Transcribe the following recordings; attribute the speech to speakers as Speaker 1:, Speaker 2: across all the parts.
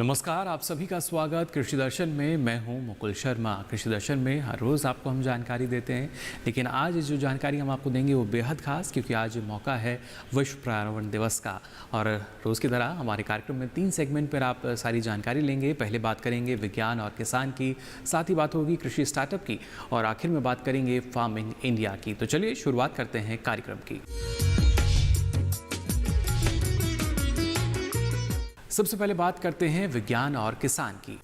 Speaker 1: नमस्कार, आप सभी का स्वागत कृषि दर्शन में। मैं हूं मुकुल शर्मा। कृषि दर्शन में हर रोज़ आपको हम जानकारी देते हैं, लेकिन आज जो जानकारी हम आपको देंगे वो बेहद खास, क्योंकि आज मौका है विश्व पर्यावरण दिवस का। और रोज़ की तरह हमारे कार्यक्रम में 3 सेगमेंट पर आप सारी जानकारी लेंगे। पहले बात करेंगे विज्ञान और किसान की, साथ ही बात होगी कृषि स्टार्टअप की, और आखिर में बात करेंगे फार्मिंग इंडिया की। तो चलिए शुरुआत करते हैं कार्यक्रम की। सबसे पहले बात करते हैं विज्ञान और किसान की।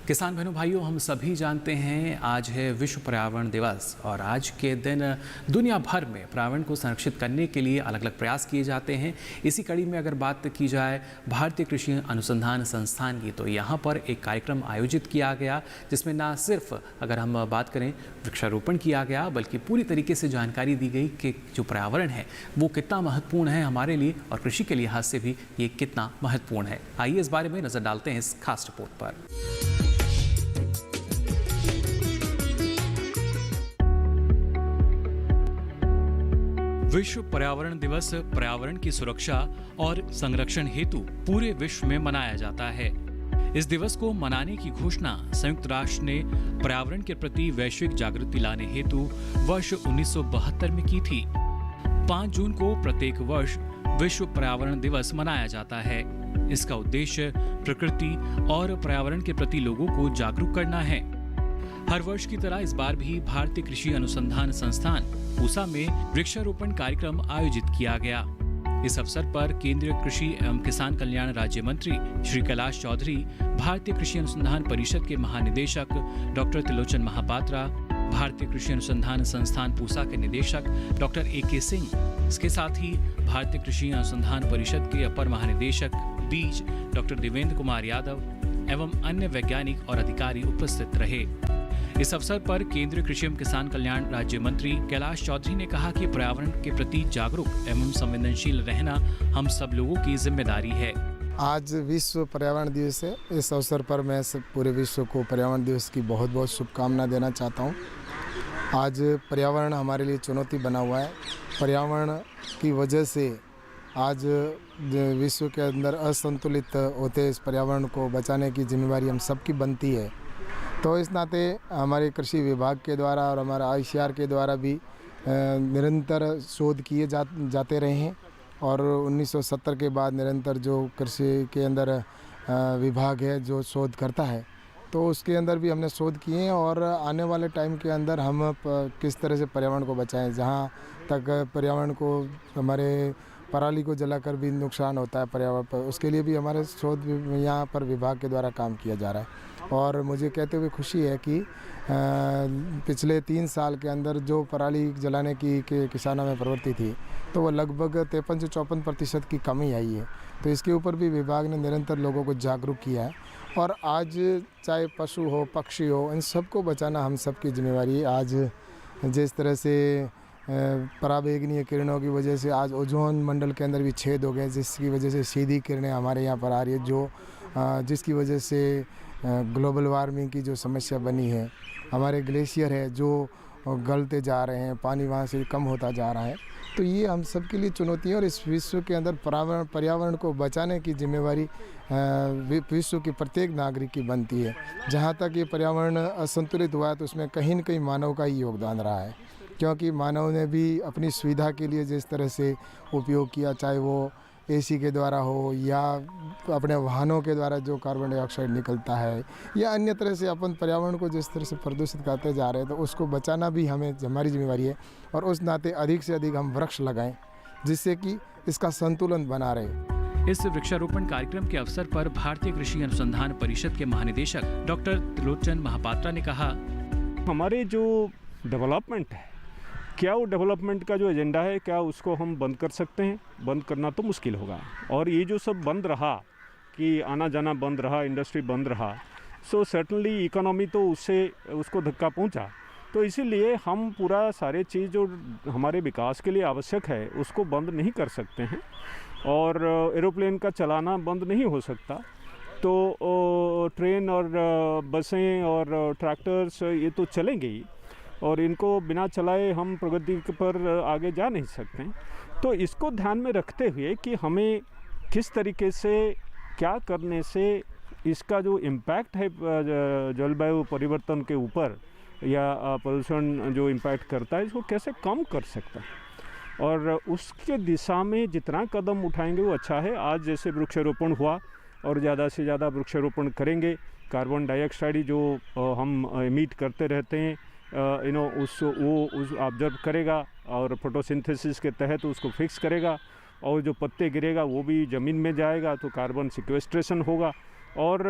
Speaker 1: किसान बहनों भाइयों, हम सभी जानते हैं आज है विश्व पर्यावरण दिवस, और आज के दिन दुनिया भर में पर्यावरण को संरक्षित करने के लिए अलग अलग प्रयास किए जाते हैं। इसी कड़ी में अगर बात की जाए भारतीय कृषि अनुसंधान संस्थान की, तो यहाँ पर एक कार्यक्रम आयोजित किया गया, जिसमें ना सिर्फ अगर हम बात करें वृक्षारोपण किया गया, बल्कि पूरी तरीके से जानकारी दी गई कि जो पर्यावरण है वो कितना महत्वपूर्ण है हमारे लिए, और कृषि के लिहाज से भी ये कितना महत्वपूर्ण है। आइए इस बारे में नज़र डालते हैं इस खास रिपोर्ट पर। विश्व पर्यावरण दिवस पर्यावरण की सुरक्षा और संरक्षण हेतु पूरे विश्व में मनाया जाता है। इस दिवस को मनाने की घोषणा संयुक्त राष्ट्र ने पर्यावरण के प्रति वैश्विक जागृति लाने हेतु वर्ष 1972 में की थी। 5 जून को प्रत्येक वर्ष विश्व पर्यावरण दिवस मनाया जाता है। इसका उद्देश्य प्रकृति और पर्यावरण के प्रति लोगों को जागरूक करना है। हर वर्ष की तरह इस बार भी भारतीय कृषि अनुसंधान संस्थान पूसा में वृक्षारोपण कार्यक्रम आयोजित किया गया। इस अवसर पर केंद्रीय कृषि एवं किसान कल्याण राज्य मंत्री श्री कैलाश चौधरी, भारतीय कृषि अनुसंधान परिषद के महानिदेशक डॉक्टर त्रिलोचन महापात्रा, भारतीय कृषि अनुसंधान संस्थान पूसा के निदेशक डॉक्टर AK सिंह, इसके साथ ही भारतीय कृषि अनुसंधान परिषद के अपर महानिदेशक बीज डॉक्टर देवेंद्र कुमार यादव एवं अन्य वैज्ञानिक और अधिकारी उपस्थित रहे। इस अवसर पर केंद्रीय कृषि एवं किसान कल्याण राज्य मंत्री कैलाश चौधरी ने कहा कि पर्यावरण के प्रति जागरूक एवं संवेदनशील रहना हम सब लोगों की जिम्मेदारी है।
Speaker 2: आज विश्व पर्यावरण दिवस है। इस अवसर पर मैं पूरे विश्व को पर्यावरण दिवस की बहुत बहुत शुभकामना देना चाहता हूँ। आज पर्यावरण हमारे लिए चुनौती बना हुआ है। पर्यावरण की वजह से आज विश्व के अंदर असंतुलित होते इस पर्यावरण को बचाने की जिम्मेदारी हम सबकी बनती है। तो इस नाते हमारे कृषि विभाग के द्वारा और हमारा ICAR के द्वारा भी निरंतर शोध किए जाते रहे हैं, और 1970 के बाद निरंतर जो कृषि के अंदर विभाग है जो शोध करता है, तो उसके अंदर भी हमने शोध किए हैं। और आने वाले टाइम के अंदर हम किस तरह से पर्यावरण को बचाएं, जहां तक पर्यावरण को हमारे पराली को जलाकर भी नुकसान होता है पर्यावरण पर, उसके लिए भी हमारे शोध यहाँ पर विभाग के द्वारा काम किया जा रहा है। और मुझे कहते हुए खुशी है कि पिछले 3 साल के अंदर जो पराली जलाने की किसानों में प्रवृत्ति थी, तो वो लगभग 53 से 54% की कमी आई है। तो इसके ऊपर भी विभाग ने निरंतर लोगों को जागरूक किया है। और आज चाहे पशु हो, पक्षी हो, इन सबको बचाना हम सबकी जिम्मेवारी है। आज जिस तरह से पराबैंगनीय किरणों की वजह से आज ओजोन मंडल के अंदर भी छेद हो गए, जिसकी वजह से सीधी किरणें हमारे यहाँ पर आ रही है, जिसकी वजह से ग्लोबल वार्मिंग की जो समस्या बनी है। हमारे ग्लेशियर है जो गलते जा रहे हैं, पानी वहाँ से कम होता जा रहा है। तो ये हम सब के लिए चुनौती है, और इस विश्व के अंदर पर्यावरण को बचाने की जिम्मेवारी विश्व के प्रत्येक नागरिक की बनती है। जहाँ तक ये पर्यावरण असंतुलित हुआ है, तो उसमें कहीं न कहीं मानव का ही योगदान रहा है, क्योंकि मानव ने भी अपनी सुविधा के लिए जिस तरह से उपयोग किया, चाहे वो AC के द्वारा हो या अपने वाहनों के द्वारा जो कार्बन डाइऑक्साइड निकलता है, या अन्य तरह से अपन पर्यावरण को जिस तरह से प्रदूषित करते जा रहे हैं, तो उसको बचाना भी हमारी जिम्मेवारी है। और उस नाते अधिक से अधिक हम वृक्ष लगाएं, जिससे कि इसका संतुलन बना रहे।
Speaker 1: इस वृक्षारोपण कार्यक्रम के अवसर पर भारतीय कृषि अनुसंधान परिषद के महानिदेशक डॉक्टर त्रिलोचन महापात्रा ने कहा,
Speaker 3: हमारे जो डेवलपमेंट है, क्या वो डेवलपमेंट का जो एजेंडा है, क्या उसको हम बंद कर सकते हैं? बंद करना तो मुश्किल होगा। और ये जो सब बंद रहा, कि आना जाना बंद रहा, इंडस्ट्री बंद रहा, सो सर्टनली इकोनॉमी तो उसको धक्का पहुंचा। तो इसीलिए हम पूरा सारे चीज़ जो हमारे विकास के लिए आवश्यक है उसको बंद नहीं कर सकते हैं, और एरोप्लेन का चलाना बंद नहीं हो सकता। तो ट्रेन और बसें और ट्रैक्टर्स ये तो चलेंगे ही, और इनको बिना चलाए हम प्रगति पर आगे जा नहीं सकते। तो इसको ध्यान में रखते हुए कि हमें किस तरीके से क्या करने से इसका जो इम्पैक्ट है जलवायु परिवर्तन के ऊपर या प्रदूषण जो इम्पैक्ट करता है इसको कैसे कम कर सकता है, और उसके दिशा में जितना कदम उठाएंगे वो अच्छा है। आज जैसे वृक्षारोपण हुआ और ज़्यादा से ज़्यादा वृक्षारोपण करेंगे, कार्बन डाइऑक्साइड जो हम इमिट करते रहते हैं उस ऑब्जर्व करेगा और फोटोसिंथेसिस के तहत उसको फिक्स करेगा, और जो पत्ते गिरेगा वो भी ज़मीन में जाएगा तो कार्बन सिक्वेस्ट्रेशन होगा। और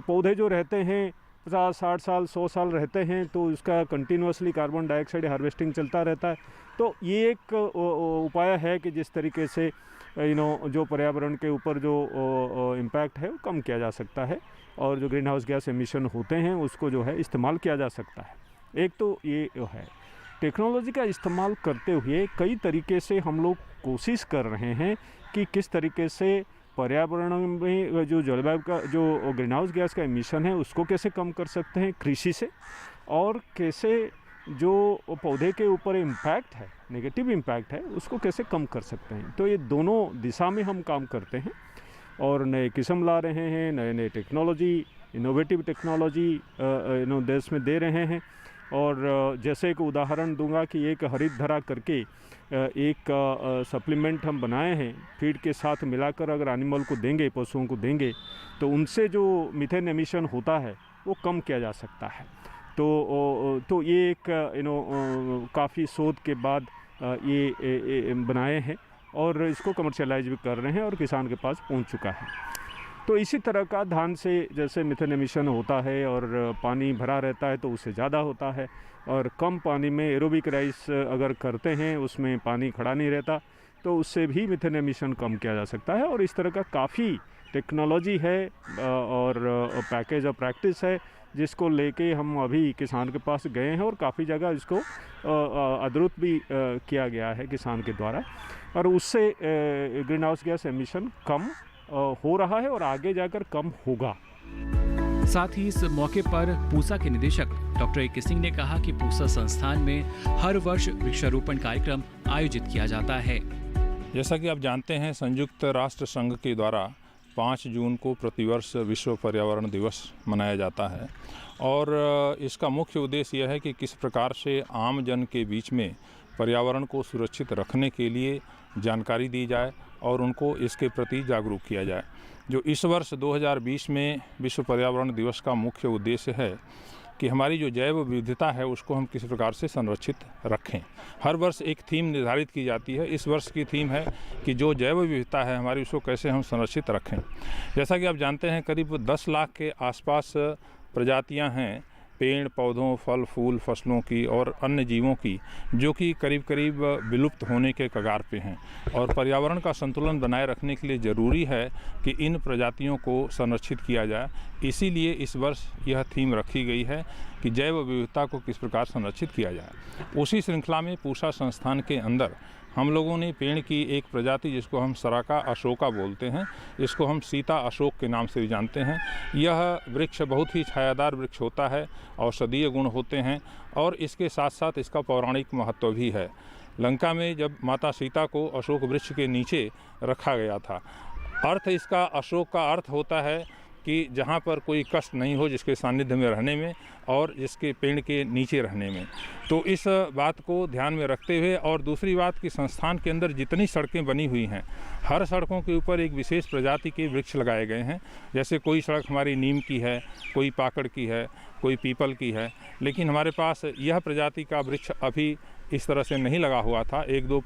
Speaker 3: पौधे जो रहते हैं 50-60 साल 100 साल रहते हैं तो उसका कंटिन्यूसली कार्बन डाइऑक्साइड हार्वेस्टिंग चलता रहता है। तो ये एक उपाय है कि जिस तरीके से जो पर्यावरण के ऊपर जो इम्पैक्ट है वो कम किया जा सकता है, और जो ग्रीन हाउस गैस एमिशन होते हैं उसको जो है इस्तेमाल किया जा सकता है। एक तो ये है टेक्नोलॉजी का इस्तेमाल करते हुए कई तरीके से हम लोग कोशिश कर रहे हैं कि किस तरीके से पर्यावरण में जो जलवायु का जो ग्रीन हाउस गैस का एमिशन है उसको कैसे कम कर सकते हैं कृषि से, और कैसे जो पौधे के ऊपर इम्पैक्ट है, नेगेटिव इम्पैक्ट है, उसको कैसे कम कर सकते हैं। तो ये दोनों दिशा में हम काम करते हैं और नए किस्म ला रहे हैं, नए नए टेक्नोलॉजी, इनोवेटिव टेक्नोलॉजी देश में दे रहे हैं। और जैसे एक उदाहरण दूंगा कि एक हरित धरा करके एक सप्लीमेंट हम बनाए हैं, फीड के साथ मिलाकर अगर एनिमल को देंगे, पशुओं को देंगे, तो उनसे जो मीथेन एमिशन होता है वो कम किया जा सकता है। तो ये एक काफ़ी शोध के बाद ये बनाए हैं और इसको कमर्शियलाइज भी कर रहे हैं और किसान के पास पहुंच चुका है। तो इसी तरह का धान से जैसे मीथेन एमिशन होता है और पानी भरा रहता है तो उससे ज़्यादा होता है, और कम पानी में एरोबिक राइस अगर करते हैं उसमें पानी खड़ा नहीं रहता तो उससे भी मीथेन एमिशन कम किया जा सकता है। और इस तरह का काफ़ी टेक्नोलॉजी है और पैकेज ऑफ प्रैक्टिस है जिसको लेके हम अभी किसान के पास गए हैं और काफ़ी जगह इसको अद्रुत भी किया गया है किसान के द्वारा, और उससे ग्रीन हाउस गैस एमिशन कम हो रहा है और आगे जाकर कम होगा।
Speaker 1: साथ ही इस मौके पर पूसा के निदेशक डॉक्टर ए के सिंह ने कहा कि पूसा संस्थान में हर वर्ष वृक्षारोपण कार्यक्रम आयोजित किया जाता है।
Speaker 4: जैसा कि आप जानते हैं, संयुक्त राष्ट्र संघ के द्वारा 5 जून को प्रतिवर्ष विश्व पर्यावरण दिवस मनाया जाता है, और इसका मुख्य उद्देश्य यह है कि किस प्रकार से आम जन के बीच में पर्यावरण को सुरक्षित रखने के लिए जानकारी दी जाए और उनको इसके प्रति जागरूक किया जाए। जो इस वर्ष 2020 में विश्व पर्यावरण दिवस का मुख्य उद्देश्य है कि हमारी जो जैव विविधता है उसको हम किस प्रकार से संरक्षित रखें। हर वर्ष एक थीम निर्धारित की जाती है। इस वर्ष की थीम है कि जो जैव विविधता है हमारी उसको कैसे हम संरक्षित रखें। जैसा कि आप जानते हैं, करीब 10 लाख के आसपास प्रजातियां हैं पेड़ पौधों, फल फूल, फसलों की और अन्य जीवों की, जो कि करीब करीब विलुप्त होने के कगार पे हैं, और पर्यावरण का संतुलन बनाए रखने के लिए ज़रूरी है कि इन प्रजातियों को संरक्षित किया जाए। इसीलिए इस वर्ष यह थीम रखी गई है कि जैव विविधता को किस प्रकार संरक्षित किया जाए। उसी श्रृंखला में पूसा संस्थान के अंदर हम लोगों ने पेड़ की एक प्रजाति जिसको हम सराका अशोका बोलते हैं, इसको हम सीता अशोक के नाम से भी जानते हैं। यह वृक्ष बहुत ही छायादार वृक्ष होता है, औषधीय गुण होते हैं और इसके साथ साथ इसका पौराणिक महत्व भी है। लंका में जब माता सीता को अशोक वृक्ष के नीचे रखा गया था, अर्थ इसका अशोक का अर्थ होता है कि जहाँ पर कोई कष्ट नहीं हो, जिसके सानिध्य में रहने में और जिसके पेड़ के नीचे रहने में। तो इस बात को ध्यान में रखते हुए, और दूसरी बात कि संस्थान के अंदर जितनी सड़कें बनी हुई हैं, हर सड़कों के ऊपर एक विशेष प्रजाति के वृक्ष लगाए गए हैं। जैसे कोई सड़क हमारी नीम की है, कोई पाकड़ की है, कोई पीपल की है, लेकिन हमारे पास यह प्रजाति का वृक्ष अभी इस तरह से नहीं लगा हुआ था। 1-2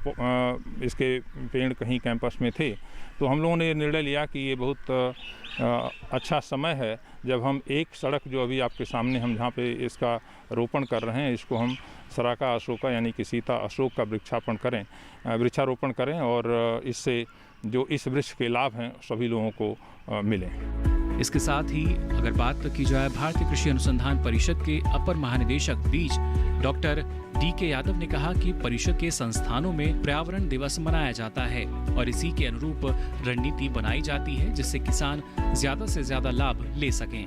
Speaker 4: इसके पेड़ कहीं कैंपस में थे, तो हम लोगों ने निर्णय लिया कि ये बहुत अच्छा समय है जब हम एक सड़क जो अभी आपके सामने हम जहाँ पे इसका रोपण कर रहे हैं, इसको हम सराका अशोका यानी कि सीता अशोक का वृक्षारोपण करें और इससे जो इस वृक्ष के लाभ हैं सभी लोगों को मिलें।
Speaker 1: इसके साथ ही अगर बात की जाए भारतीय कृषि अनुसंधान परिषद के अपर महानिदेशक बीज डॉक्टर DK यादव ने कहा कि परिषद के संस्थानों में पर्यावरण दिवस मनाया जाता है और इसी के अनुरूप रणनीति बनाई जाती है जिससे किसान ज्यादा से ज्यादा लाभ ले सकें।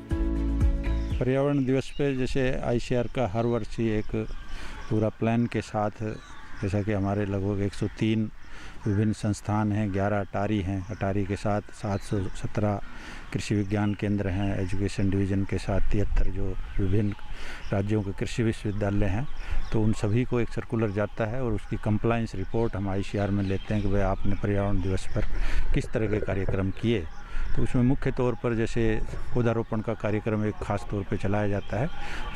Speaker 5: पर्यावरण दिवस पे जैसे ICAR का हर वर्ष ही एक पूरा प्लान के साथ, जैसा कि हमारे लगभग 103 विभिन्न संस्थान हैं, 11 अटारी हैं, अटारी के साथ 717 कृषि विज्ञान केंद्र हैं, एजुकेशन डिवीज़न के साथ 73 जो विभिन्न राज्यों के कृषि विश्वविद्यालय हैं। तो उन सभी को एक सर्कुलर जाता है और उसकी कंप्लाइंस रिपोर्ट हम ICR में लेते हैं कि भाई आपने पर्यावरण दिवस पर किस तरह के कार्यक्रम किए। तो उसमें मुख्य तौर पर जैसे पौधारोपण का कार्यक्रम एक खास तौर पे चलाया जाता है,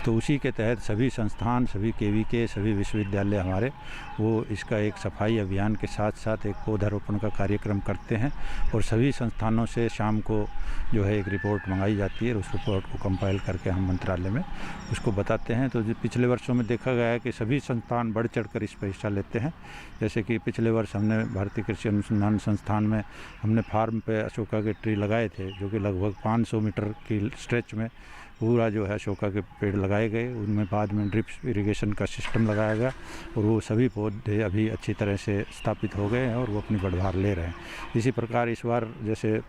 Speaker 5: तो उसी के तहत सभी संस्थान, सभी KVK, सभी विश्वविद्यालय हमारे वो इसका एक सफाई अभियान के साथ साथ एक पौधारोपण का कार्यक्रम करते हैं। और सभी संस्थानों से शाम को जो है एक रिपोर्ट मंगाई जाती है, उस रिपोर्ट को कंपाइल करके हम मंत्रालय में उसको बताते हैं। तो पिछले वर्षों में देखा गया है कि सभी संस्थान बढ़ चढ़ कर इस पर हिस्सा लेते हैं। जैसे कि पिछले वर्ष हमने भारतीय कृषि अनुसंधान संस्थान में हमने फार्म पे अशोका के ट्री लगाए थे, जो कि लगभग 500 मीटर की स्ट्रेच में पूरा जो है अशोका के पेड़ लगाए गए। उनमें बाद में ड्रिप इरिगेशन का सिस्टम लगाया गया और वो सभी पौधे अभी अच्छी तरह से स्थापित हो गए हैं और वो अपनी बढ़वार ले रहे हैं। इसी प्रकार इस बार जैसे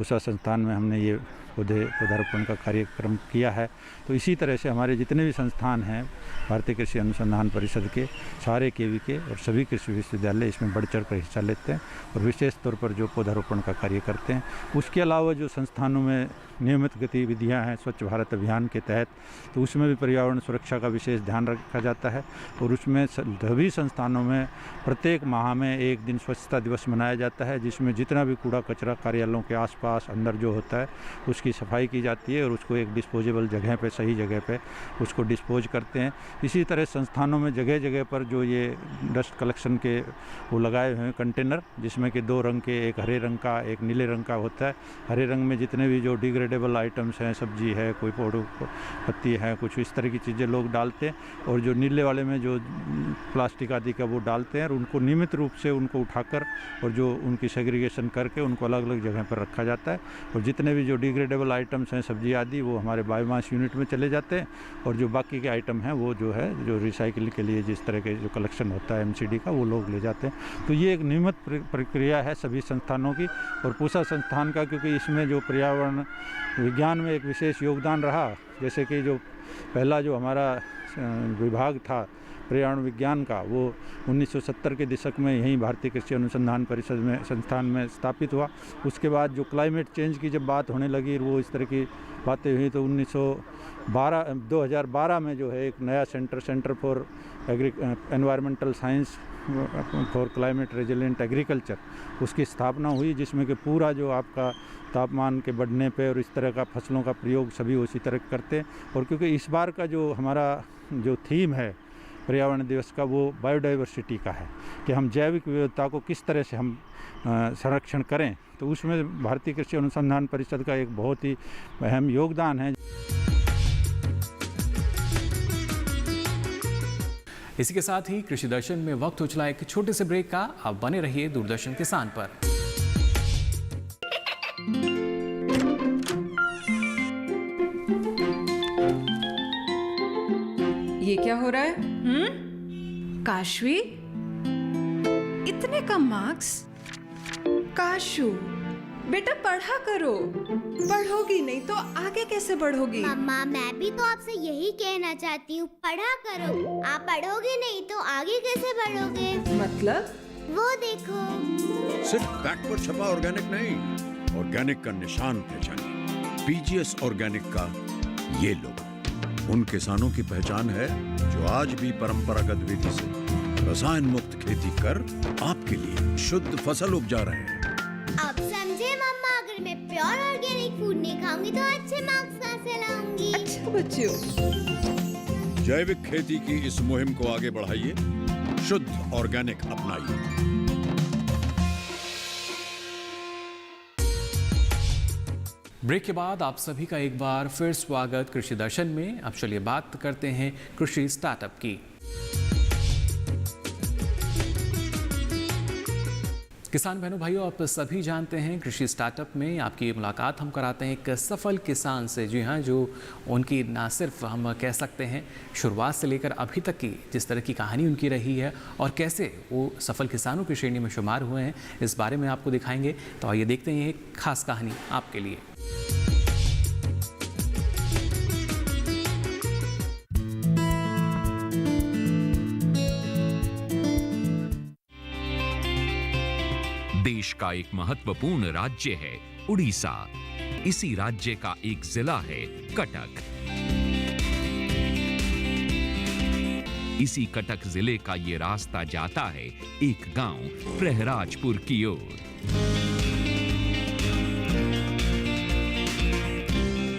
Speaker 5: उषा संस्थान में हमने ये पौधारोपण का कार्यक्रम किया है, तो इसी तरह से हमारे जितने भी संस्थान हैं भारतीय कृषि अनुसंधान परिषद के, सारे KVK और सभी कृषि विश्वविद्यालय इसमें बढ़ चढ़ कर हिस्सा लेते हैं और विशेष तौर पर जो पौधारोपण का कार्य करते हैं। उसके अलावा जो संस्थानों में नियमित गतिविधियां हैं स्वच्छ भारत अभियान के तहत, तो उसमें भी पर्यावरण सुरक्षा का विशेष ध्यान रखा जाता है और उसमें सभी संस्थानों में प्रत्येक माह में एक दिन स्वच्छता दिवस मनाया जाता है, जिसमें जितना भी कूड़ा कचरा कार्यालयों के आसपास अंदर जो होता है उसकी सफाई की जाती है और उसको एक डिस्पोजेबल जगह पे, सही जगह पे उसको डिस्पोज करते हैं। इसी तरह संस्थानों में जगह जगह पर जो ये डस्ट कलेक्शन के वो लगाए हुए हैं कंटेनर, जिसमें कि 2 रंग के, एक हरे रंग का, एक नीले रंग का होता है। हरे रंग में जितने भी जो डिग्रेडेबल आइटम्स हैं, सब्जी है, कोई पौधों पत्ती है, कुछ इस तरह की चीज़ें लोग डालते हैं, और जो नीले वाले में जो प्लास्टिक आदि का वो डालते हैं और उनको नियमित रूप से उनको उठाकर और जो उनकी सेग्रीगेशन करके उनको अलग अलग जगह पर रखा जाता है। और जितने भी जो डिग्रेडेबल आइटम्स हैं, सब्जी आदि, वो हमारे बायोमास यूनिट में चले जाते हैं और जो बाकी के आइटम हैं वो जो है जो रिसाइकिल के लिए जिस तरह के जो कलेक्शन होता है MCD का, वो लोग ले जाते हैं। तो ये एक नियमित प्रक्रिया है सभी संस्थानों की। और पूसा संस्थान का, क्योंकि इसमें जो पर्यावरण विज्ञान में एक विशेष योगदान रहा, जैसे कि जो पहला जो हमारा विभाग था पर्यावरण विज्ञान का, वो 1970 के दशक में यहीं भारतीय कृषि अनुसंधान परिषद में संस्थान में स्थापित हुआ। उसके बाद जो क्लाइमेट चेंज की जब बात होने लगी, वो इस तरह की बातें हुई, तो 2012 में जो है एक नया centre for environmental science for climate resilient agriculture, उसकी स्थापना हुई, जिसमें कि पूरा जो आपका तापमान के बढ़ने पे और इस तरह का फसलों का प्रयोग सभी उसी तरह करते हैं। और क्योंकि इस बार का जो हमारा जो थीम है पर्यावरण दिवस का, वो बायोडाइवर्सिटी का है कि हम जैविक विविधता को किस तरह से हम संरक्षण करें, तो उसमें भारतीय कृषि अनुसंधान परिषद का एक बहुत ही अहम योगदान है।
Speaker 1: इसी के साथ ही कृषि दर्शन में वक्त हो चला एक छोटे से ब्रेक का। आप बने रहिए दूरदर्शन किसान पर।
Speaker 6: ये क्या हो रहा है? काशवी, इतने कम मार्क्स? काशू बेटा पढ़ा करो, पढ़ोगी नहीं तो आगे कैसे बढ़ोगी?
Speaker 7: मम्मा मैं भी तो आपसे यही कहना चाहती हूँ, पढ़ा करो। आप पढ़ोगे नहीं तो आगे कैसे बढ़ोगे?
Speaker 6: मतलब?
Speaker 7: वो देखो,
Speaker 8: सिर्फ बैक पर छपा ऑर्गेनिक नहीं, ऑर्गेनिक का निशान पहचानिए। PGS ऑर्गेनिक का ये लोगो उन किसानों की पहचान है जो आज भी परंपरागत विधि से रसायन मुक्त खेती कर आपके लिए शुद्ध फसल उपजा रहे हैं।
Speaker 7: अब समझे मम्मा, अगर मैं प्योर ऑर्गेनिक फूड नहीं खाऊंगी तो अच्छे मार्क्स कहाँ से लाऊंगी?
Speaker 6: अच्छा बच्चों,
Speaker 8: जैविक खेती की इस मुहिम को आगे बढ़ाइए, शुद्ध ऑर्गेनिक अपनाइए।
Speaker 1: ब्रेक के बाद आप सभी का एक बार फिर स्वागत कृषि दर्शन में। अब चलिए बात करते हैं कृषि स्टार्टअप की। किसान बहनों भाइयों, आप सभी जानते हैं कृषि स्टार्टअप में आपकी मुलाकात हम कराते हैं एक सफल किसान से। जी हाँ, जो उनकी ना सिर्फ हम कह सकते हैं शुरुआत से लेकर अभी तक की जिस तरह की कहानी उनकी रही है और कैसे वो सफल किसानों की श्रेणी में शुमार हुए हैं, इस बारे में आपको दिखाएंगे। तो आइए देखते हैं एक खास कहानी आपके लिए।
Speaker 9: देश का एक महत्वपूर्ण राज्य है उड़ीसा। इसी राज्य का एक जिला है कटक। इसी कटक जिले का ये रास्ता जाता है एक गांव प्रहराजपुर की ओर।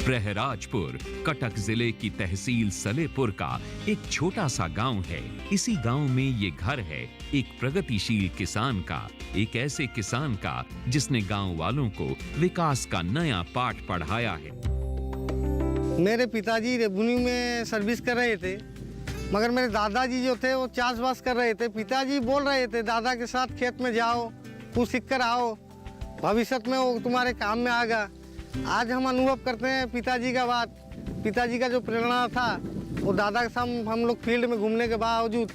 Speaker 9: प्रहराजपुर कटक जिले की तहसील सलेपुर का एक छोटा सा गांव है। इसी गांव में ये घर है एक प्रगतिशील किसान का, एक ऐसे किसान का जिसने गांव वालों को विकास का नया पाठ पढ़ाया है।
Speaker 10: मेरे पिताजी रेवन्यू में सर्विस कर रहे थे, मगर मेरे दादाजी जो थे वो चाषबास कर रहे थे। पिताजी बोल रहे थे दादा के साथ खेत में जाओ, कुछ सीख कर आओ, भविष्य में वो तुम्हारे काम में आएगा। आज हम अनुभव करते हैं पिताजी का बात, पिताजी का जो प्रेरणा था वो दादा के साथ हम लोग फील्ड में घूमने के बावजूद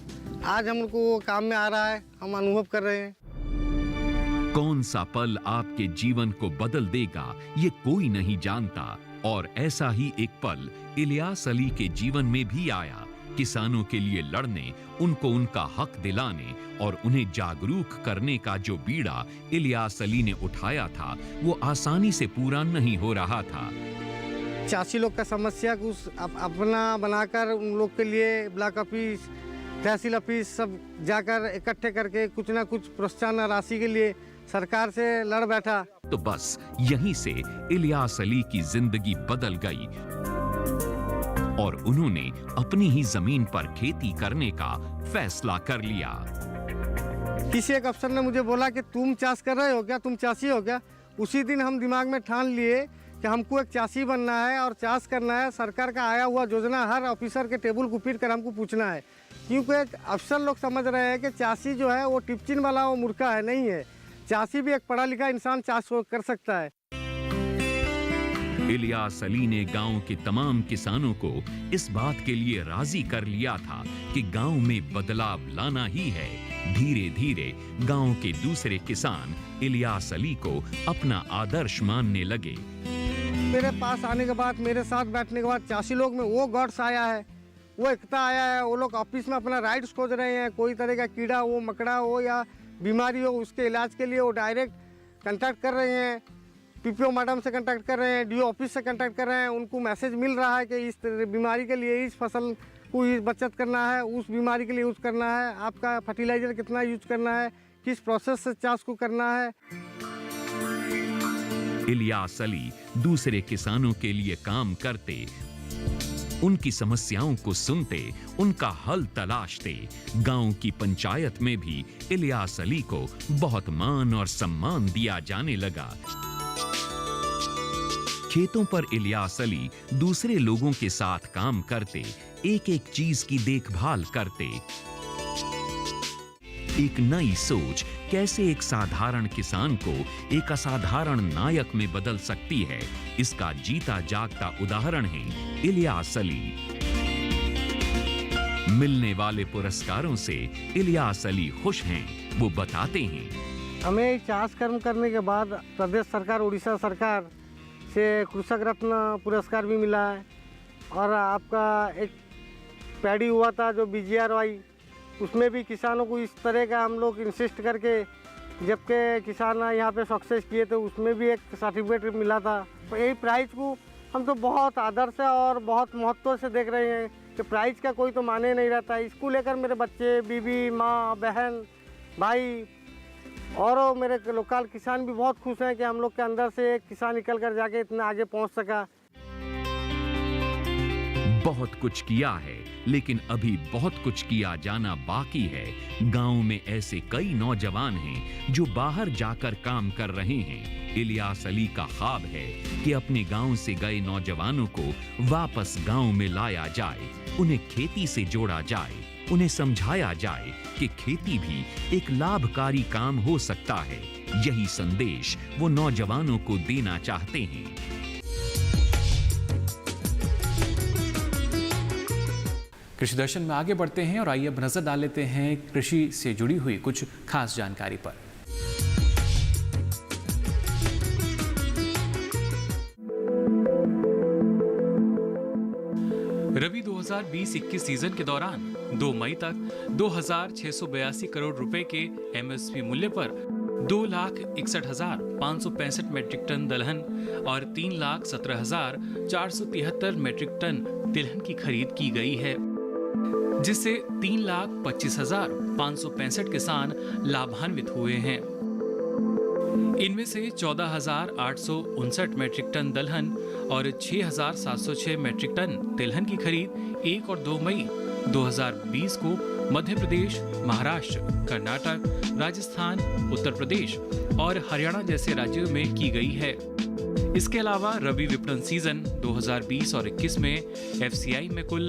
Speaker 10: आज हमको वो काम में आ रहा है, हम अनुभव कर रहे हैं।
Speaker 9: कौन सा पल आपके जीवन को बदल देगा ये कोई नहीं जानता, और ऐसा ही एक पल इलियास अली के जीवन में भी आया। किसानों के लिए लड़ने, उनको उनका हक दिलाने और उन्हें जागरूक करने का जो बीड़ा इलियास अली ने उठाया था वो आसानी से पूरा नहीं हो रहा था।
Speaker 10: चासी लोग का समस्या कुछ अपना बनाकर उन लोग के लिए ब्लॉक ऑफिस, तहसील ऑफिस सब जाकर इकट्ठे करके कुछ ना कुछ प्रोत्साहन राशि के लिए सरकार से लड़ बैठा।
Speaker 9: तो बस यहीं से इलियास अली की जिंदगी बदल गई और उन्होंने अपनी ही जमीन पर खेती करने का फैसला कर लिया।
Speaker 10: किसी एक अफसर ने मुझे बोला कि तुम चाष कर रहे हो क्या, तुम चाषी हो क्या। उसी दिन हम दिमाग में ठान लिए कि हमको एक चाषी बनना है और चाष करना है। सरकार का आया हुआ योजना हर ऑफिसर के टेबल को पीट कर हमको पूछना है, क्योंकि एक अफसर लोग समझ रहे हैं कि चाषी जो है वो टिपचिन वाला वो मूर्खा है, नहीं है। चाषी भी एक पढ़ा लिखा इंसान चाष कर सकता है।
Speaker 9: इलियास अली ने गांव के तमाम किसानों को इस बात के लिए राजी कर लिया था कि गांव में बदलाव लाना ही है। धीरे धीरे गांव के दूसरे किसान इलियास अली को अपना आदर्श मानने लगे।
Speaker 10: मेरे पास आने के बाद, मेरे साथ बैठने के बाद चाषी लोग में वो गॉड्स आया है, वो एकता आया है। वो लोग ऑफिस में अपना राइट्स खोज रहे हैं। कोई तरह का कीड़ा हो, मकड़ा हो या बीमारी हो, उसके इलाज के लिए वो डायरेक्ट कांटेक्ट कर रहे हैं। पीपीओ मैडम से कांटेक्ट कर रहे हैं, डीओ ऑफिस से कांटेक्ट कर रहे हैं। उनको मैसेज मिल रहा है कि इस बीमारी के लिए इस फसल को बचत करना है, उस बीमारी के लिए यूज़ करना है, आपका फर्टिलाइजर कितना यूज करना है, किस प्रोसेस से चाष को करना है।
Speaker 9: इलियास अली दूसरे किसानों के लिए काम करते, उनकी समस्याओं को सुनते, उनका हल तलाशते। गांव की पंचायत में भी इलियास अली को बहुत मान और सम्मान दिया जाने लगा। खेतों पर इलियास अली दूसरे लोगों के साथ काम करते, एक एक चीज की देखभाल करते। एक नई सोच कैसे एक साधारण किसान को एक असाधारण नायक में बदल सकती है, इसका जीता जागता उदाहरण है इलियास अली। मिलने वाले पुरस्कारों से इलियास अली खुश हैं। वो बताते हैं,
Speaker 10: हमें चाष कर्म करने के बाद प्रदेश सरकार, उड़ीसा सरकार से कृषक रत्न पुरस्कार भी मिला है। और आपका एक पैडी हुआ था जो BGRY, उसमें भी किसानों को इस तरह का हम लोग इंसिस्ट करके जबकि किसान यहाँ पे सक्सेस किए थे, उसमें भी एक सर्टिफिकेट मिला था। यही प्राइज को हम तो बहुत आदर से और बहुत महत्व से देख रहे हैं कि प्राइज का कोई तो माने नहीं रहता है। इसको लेकर मेरे बच्चे, बीवी, माँ, बहन, भाई और मेरे लोकल किसान भी बहुत खुश हैं कि हम लोग के अंदर से एक किसान निकल कर जाके इतना आगे पहुंच सका।
Speaker 9: बहुत कुछ किया है, लेकिन अभी बहुत कुछ किया जाना बाकी है। गांव में ऐसे कई नौजवान हैं जो बाहर जाकर काम कर रहे हैं। इलियास अली का ख्वाब है कि अपने गांव से गए नौजवानों को वापस गांव में लाया जाए, उन्हें खेती से जोड़ा जाए, उन्हें समझाया जाए कि खेती भी एक लाभकारी काम हो सकता है। यही संदेश वो नौजवानों को देना चाहते हैं।
Speaker 1: कृषि दर्शन में आगे बढ़ते हैं और आइए अब नजर डाल लेते हैं कृषि से जुड़ी हुई कुछ खास जानकारी पर। रबी 2020-21 सीजन के दौरान 2 मई तक 2,682 करोड़ रुपए के MSP मूल्य पर 2,61,565 मीट्रिक टन दलहन और 3,17,473 मीट्रिक टन तिलहन की खरीद की गई है, जिससे 3,25,565 किसान लाभान्वित हुए हैं। इनमें से 14,859 मीट्रिक टन दलहन और 6,706 मीट्रिक टन तिलहन की खरीद 1 और 2 मई 2020 को मध्य प्रदेश, महाराष्ट्र, कर्नाटक, राजस्थान, उत्तर प्रदेश और हरियाणा जैसे राज्यों में की गई है। इसके अलावा रबी विपणन सीजन 2020 और 21 में एफसीआई में कुल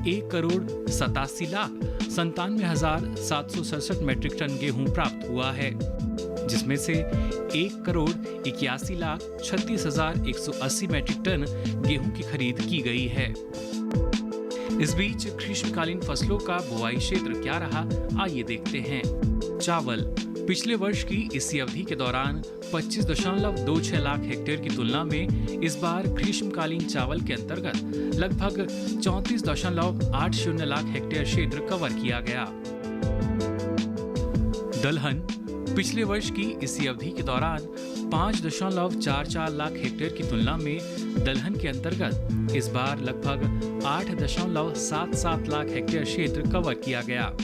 Speaker 1: 1,87,97,767 मीट्रिक टन गेहूं प्राप्त हुआ है, जिसमें से 1,81,36,180 मीट्रिक टन गेहूं की खरीद की गई है। इस बीच ग्रीष्मकालीन फसलों का बुआई क्षेत्र क्या रहा, आइए देखते हैं। चावल पिछले वर्ष की इसी अवधि के दौरान 25.26 लाख हेक्टेयर की तुलना में इस बार ग्रीष्मकालीन चावल के अंतर्गत लगभग 34.80 लाख हेक्टेयर क्षेत्र कवर किया गया। दलहन पिछले वर्ष की इसी अवधि के दौरान 5.44 लाख हेक्टेयर की तुलना में दलहन के अंतर्गत इस बार लगभग 8.77 लाख हेक्टेयर क्षेत्र कवर किया गया।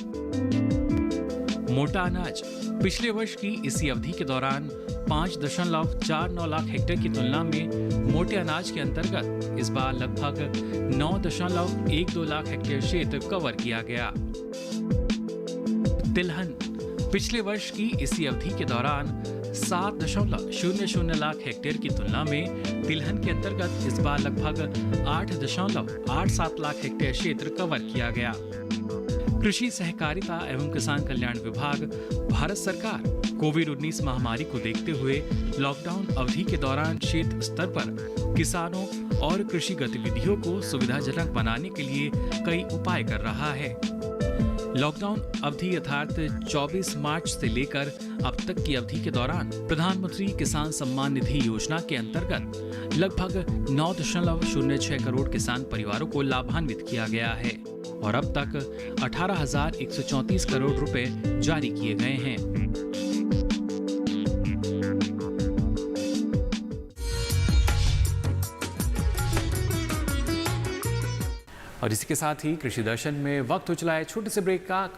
Speaker 1: मोटा अनाज पिछले वर्ष की इसी अवधि के दौरान 5.49 लाख हेक्टेयर की तुलना में मोटे अनाज के अंतर्गत इस बार लगभग 9.12 लाख हेक्टेयर क्षेत्र कवर किया गया। तिलहन पिछले वर्ष की इसी अवधि के दौरान 7.00 लाख हेक्टेयर की तुलना में तिलहन के अंतर्गत इस बार लगभग 8.87 लाख हेक्टेयर क्षेत्र कवर किया गया। कृषि सहकारिता एवं किसान कल्याण विभाग, भारत सरकार कोविड-19 महामारी को देखते हुए लॉकडाउन अवधि के दौरान क्षेत्र स्तर पर किसानों और कृषि गतिविधियों को सुविधाजनक बनाने के लिए कई उपाय कर रहा है। लॉकडाउन अवधि अर्थात 24 मार्च से लेकर अब तक की अवधि के दौरान प्रधानमंत्री किसान सम्मान निधि योजना के अंतर्गत लगभग 9.06 करोड़ किसान परिवारों को लाभान्वित किया गया है और अब तक 18,134 करोड़ रुपए जारी किए गए हैं। और इसी के साथ ही कृषि दर्शन में वक्त हो चला है छोटे से ब्रेक का।